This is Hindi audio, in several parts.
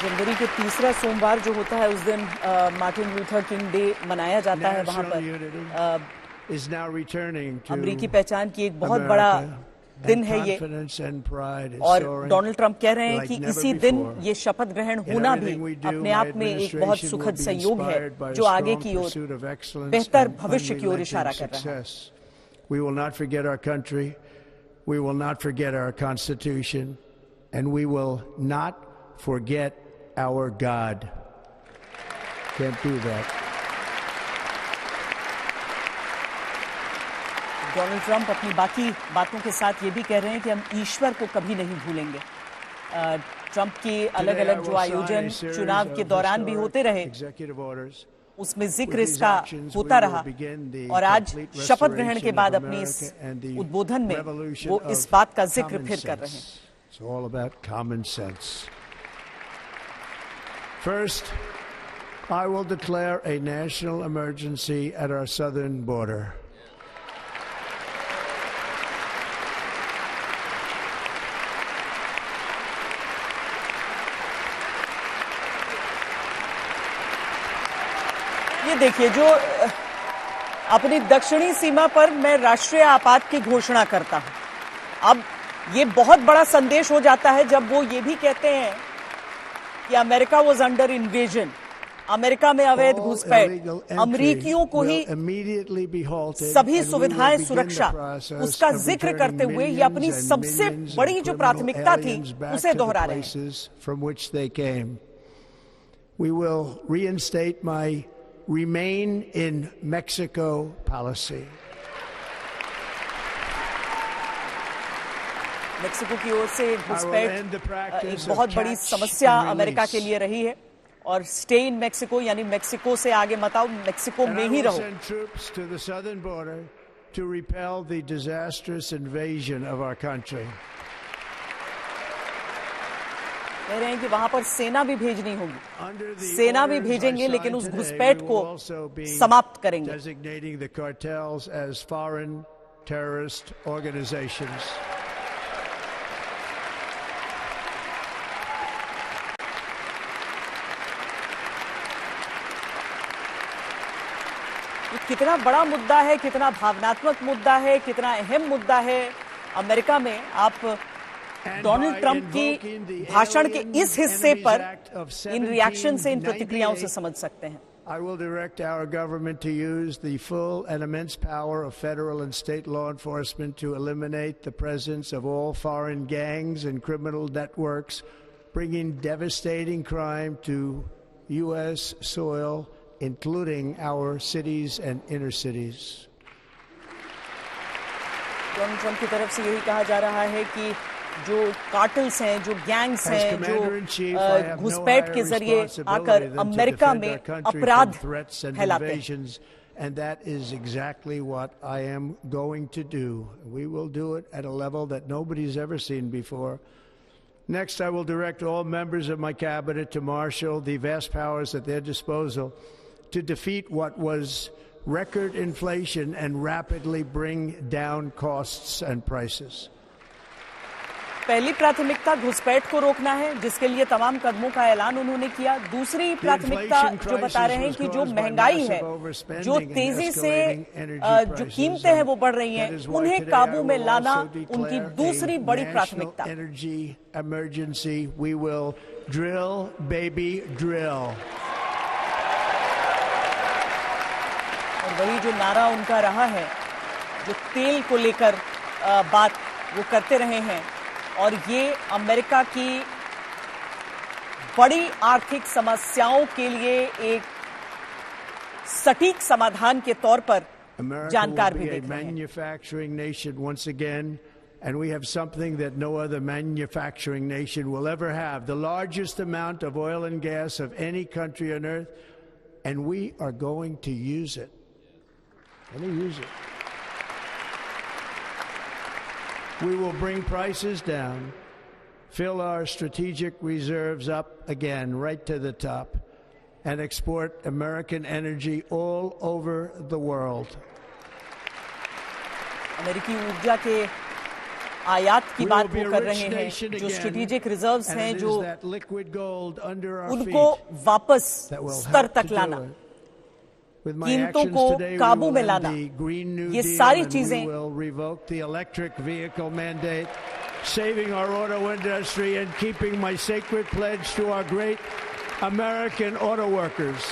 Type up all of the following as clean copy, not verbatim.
जनवरी के तीसरा सोमवार जो होता है उस दिन मार्टिन लूथर किंग डे मनाया जाता है। वहां पर अमेरिकी पहचान की एक बहुत बड़ा दिन है ये, और डोनाल्ड ट्रंप कह रहे हैं कि इसी दिन ये शपथ ग्रहण होना भी अपने आप में एक बहुत सुखद संयोग है जो आगे की ओर बेहतर भविष्य की ओर इशारा कर रहा है। We will not forget our country, we will not forget our Constitution, and we will not forget our God. Can't do that. Donald Trump अपनी बाकी बातों के साथ ये भी कह रहे हैं कि हम ईश्वर को कभी नहीं भूलेंगे। ट्रंप के अलग अलग जो आयोजन चुनाव के दौरान भी होते रहे उसमें जिक्र इसका होता रहा, और आज शपथ ग्रहण के बाद अपनी इस उद्बोधन में वो इस बात का जिक्र फिर कर रहे हैं। It's all about common sense. First, I will declare a national emergency at our southern border. ये देखिए, जो अपनी दक्षिणी सीमा पर मैं राष्ट्रीय आपात की घोषणा करता हूं। अब ये बहुत बड़ा संदेश हो जाता है जब वो ये भी कहते हैं कि America was under invasion, America में अवैध घुसपैठ, अमेरिकियों को ही सभी सुविधाएं, सुरक्षा, उसका जिक्र करते हुए ये अपनी सबसे बड़ी जो प्राथमिकता थी उसे दोहरा रहे हैं। We will reinstate my remain in Mexico policy. Mexico की ओर से घुसपैठ एक बहुत बड़ी समस्या अमेरिका के लिए रही है, और स्टे इन मेक्सिको यानी मेक्सिको से आगे मत आओ, मेक्सिको में ही रहो। send troops to the southern border to repel the disastrous invasion of our country. कह रहे हैं कि वहां पर सेना भी भेजनी होगी, सेना भी भेजेंगे, लेकिन उस घुसपैठ को समाप्त करेंगे। Designating the cartels as foreign terrorist organizations. कितना बड़ा मुद्दा है, कितना भावनात्मक मुद्दा है, कितना अहम मुद्दा है अमेरिका में। आप डोनाल्ड ट्रंप की भाषण के इस हिस्से पर इन रिएक्शन से, इन प्रतिक्रियाओं से समझ सकते हैं। I will direct our government to use the full and immense power of federal and state law enforcement to eliminate the presence of all foreign gangs and criminal networks, bringing devastating crime to U.S. soil, including our cities and inner cities. Donald Trump की तरफ से यही कहा जा रहा है कि जो कार्टल्स हैं, जो गैंग्स हैं, जो घुसपैठ के जरिए आकर अमेरिका में अपराध फैलाते हैं, and that is exactly what I am going to do. We will do it at a level that nobody's ever seen before. Next, I will direct all members of my cabinet to marshal the vast powers at their disposal to defeat what was record inflation and rapidly bring down costs and prices. पहली प्राथमिकता घुसपैठ को रोकना है, जिसके लिए तमाम कदमों का ऐलान उन्होंने किया। दूसरी प्राथमिकता जो बता रहे हैं कि जो महंगाई है, जो तेजी से जो कीमतें हैं वो बढ़ रही हैं, उन्हें काबू में लाना उनकी दूसरी बड़ी प्राथमिकता। Energy emergency. We will drill, baby, drill. और वही जो नारा उनका रहा है, जो तेल को लेकर बात वो करते रहे हैं, और ये अमेरिका की बड़ी आर्थिक समस्याओं के लिए एक सटीक समाधान के तौर पर जानकार भी देते हैं। Manufacturing nation once again, and we have something that no other manufacturing nation will ever have, the largest amount of oil and gas of any country on earth, and we are going to use it. We're going to use it. We will bring prices down, fill our strategic reserves up again right to the top, and export American energy all over the world. अमेरिकी ऊर्जा के आयात की We बात will be वो a कर rich रहे हैं, nation जो again, स्ट्रेटेजिक रिजर्व्स and हैं, it is जो that liquid gold under our उनको feet वापस that will स्तर help to तक do लाना, it. With my कीमतों actions को today, we काबू will में end लाना, the Green New ये Deal सारी and we चीजें will revoke the electric vehicle mandate, saving our auto industry and keeping my sacred pledge to our great American auto workers.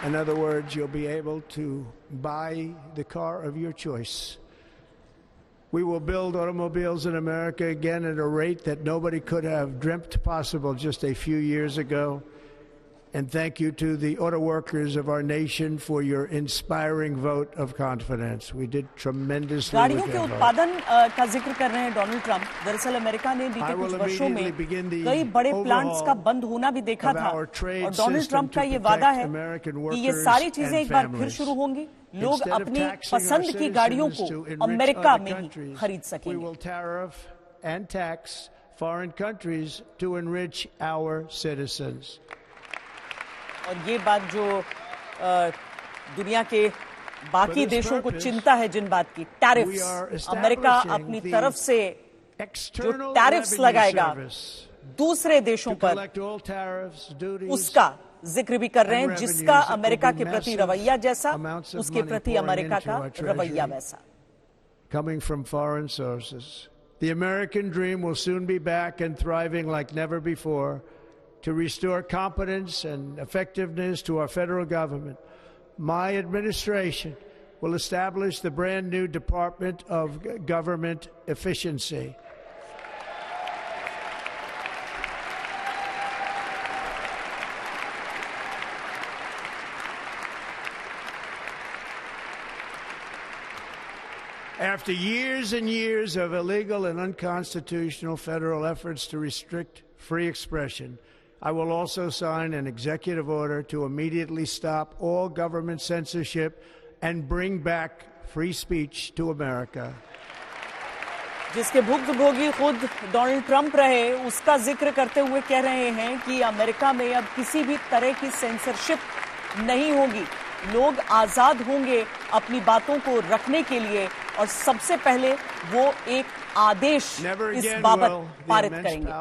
In other words, you'll be able to buy the car of your choice. We will build automobiles in America again at a rate that nobody could have dreamt possible just a few years ago. And thank you to the auto workers of our nation for your inspiring vote of confidence. We did tremendously गाड़ियों with के your vote. उत्पादन का जिक्र कर रहे हैं डोनाल्ड ट्रंप। दरअसल अमेरिका ने बीते कुछ वर्षों में कई बड़े प्लांट्स का बंद होना भी देखा था, और डोनाल्ड ट्रंप का ये वादा है कि ये सारी चीजें एक बार फिर शुरू होंगी, लोग अपनी पसंद की गाड़ियों को अमेरिका में ही खरीद We सकेंगे। will tariff and tax foreign countries to enrich our citizens. और ये बात जो दुनिया के बाकी देशों को चिंता है, जिन बात की टैरिफ्स, अमेरिका अपनी तरफ से जो टैरिफ्स लगाएगा दूसरे देशों पर, उसका जिक्र भी कर रहे हैं, जिसका अमेरिका के प्रति रवैया जैसा, उसके प्रति अमेरिका का रवैया वैसा। Coming from foreign sources. The American dream will soon be back and thriving like never before. To restore competence and effectiveness to our federal government, my administration will establish the brand new Department of Government Efficiency. After years and years of illegal and unconstitutional federal efforts to restrict free expression, I will also sign an executive order to immediately stop all government censorship and bring back free speech to America. जिसके भुक्तभोगी खुद डोनाल्ड ट्रंप रहे, उसका जिक्र करते हुए कह रहे हैं कि अमेरिका में अब किसी भी तरह की सेंसरशिप नहीं होगी, लोग आजाद होंगे अपनी बातों को रखने के लिए, और सबसे पहले वो एक आदेश इस बाबत पारित करेंगे।